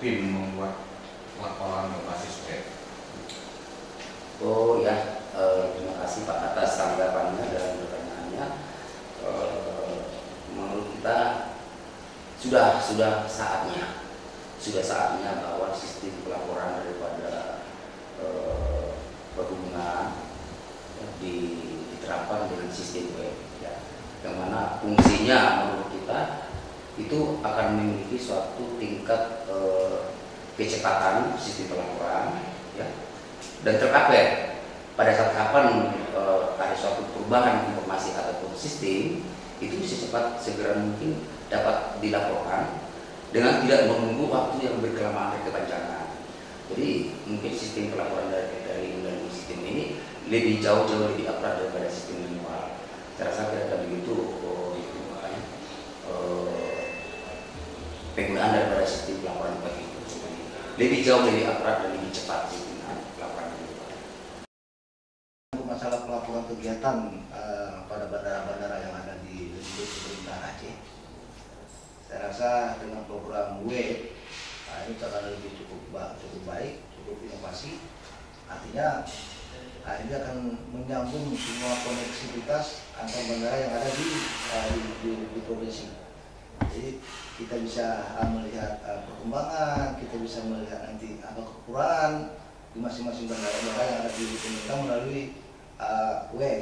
tim membuat laporan berbasis web? Oh ya, terima kasih Pak atas tanggapannya dan pertanyaannya. Menurut kita sudah saatnya bahwa sistem pelaporan daripada perhubungan diterapkan dengan sistem web, ya, yang mana fungsinya menurut kita itu akan memiliki suatu tingkat kecepatan sistem pelaporan, ya, dan terupdate pada saat kapan ada suatu perubahan informasi ataupun sistem itu segera mungkin dapat dilaporkan dengan tidak menunggu waktu yang berkelamaan dan kepanjangan. Jadi mungkin sistem pelaporan dari sistem ini lebih jauh lebih akurat daripada sistem manual. Saya rasa kira-kira begitu penggunaan daripada sistem pelaporan itu lebih jauh lebih akurat dan lebih cepat sistem pelaporan itu. Untuk masalah pelaporan kegiatan pada bandara-bandara yang ada di pemerintahan Aceh, saya rasa dengan program web ini akan lebih cukup baik, cukup inovasi. Artinya ini akan menyambung semua koneksivitas antar bandara yang ada di provinsi. Jadi kita bisa melihat perkembangan, kita bisa melihat nanti apa kekurangan di masing-masing bandara-bandara yang ada di pemerintah melalui web.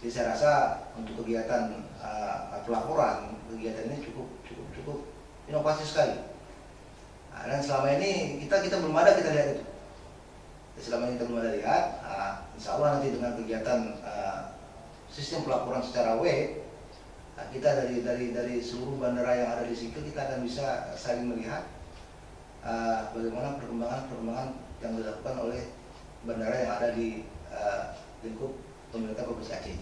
Jadi saya rasa untuk kegiatan pelaporan, kegiatan ini cukup inovasi sekali. Dan selama ini kita belum ada kita lihat itu. Selama ini kita belum ada lihat. Insya Allah nanti dengan kegiatan sistem pelaporan secara web, kita dari seluruh bandara yang ada di situ kita akan bisa saling melihat bagaimana perkembangan yang dilakukan oleh bandara yang ada di lingkup pemerintah Provinsi Aceh.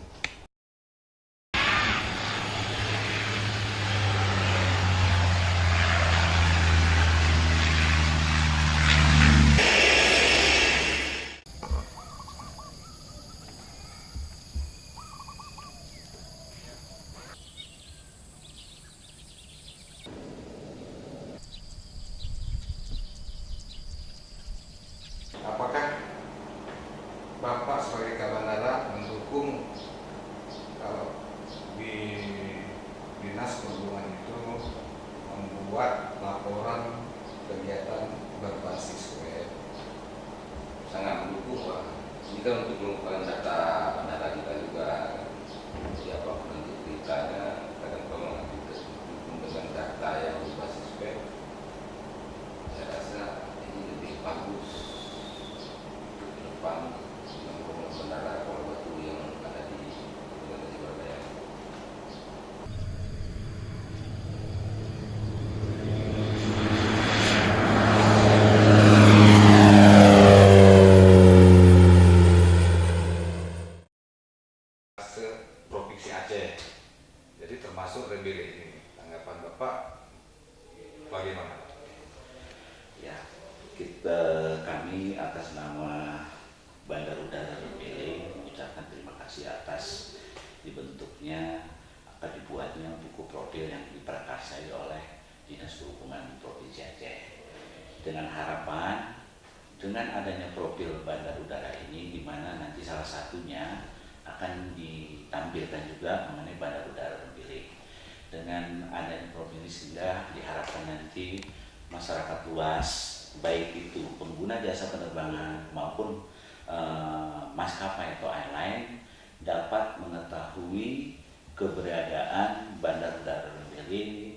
Apakah Bapak sebagai Kabandara mendukung di Dinas Perhubungan itu membuat laporan kegiatan berbasis web? Sangat mendukung Pak. Ini kan untuk mengumpulkan data bandara kita juga, siapa nanti beritanya kadang kalau nanti dengan data yang berbasis web, saya rasa ini lebih bagus untuk ke depan dengan bandara Kuala Batu yang ada di Surabaya. Provinsi Aceh, jadi termasuk Rembele ini. Tanggapan Bapak bagaimana? Ya, kami atas nama Bandar Udara Rembele mengucapkan terima kasih atas dibentuknya akan dibuatnya buku profil yang diprakarsai oleh Dinas Perhubungan Provinsi Aceh. Dengan harapan dengan adanya profil Bandar Udara ini, di mana nanti salah satunya akan ditampilkan juga mengenai Bandar Udara Rembele. Dengan adanya profil ini sehingga diharapkan nanti masyarakat luas, baik itu pengguna jasa penerbangan maupun maskapai atau airline, dapat mengetahui keberadaan Bandar Udara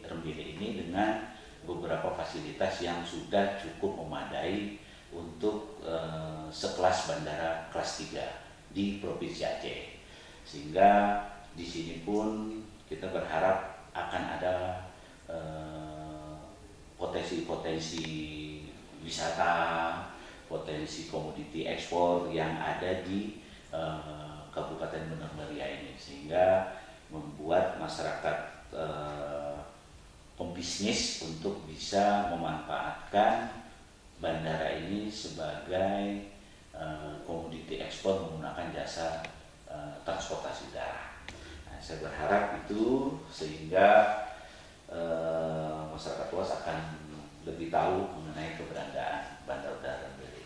Rembele ini dengan beberapa fasilitas yang sudah cukup memadai untuk sekelas bandara kelas 3 di Provinsi Aceh. Sehingga di sini pun kita berharap akan ada potensi-potensi wisata, potensi komoditi ekspor yang ada di Kabupaten Benar Meriah ini, sehingga membuat masyarakat pembisnis untuk bisa memanfaatkan bandara ini sebagai komoditi ekspor menggunakan jasa transportasi udara. Nah, saya berharap itu sehingga masyarakat luas akan lebih tahu mengenai keberadaan Bandar Udara Bele.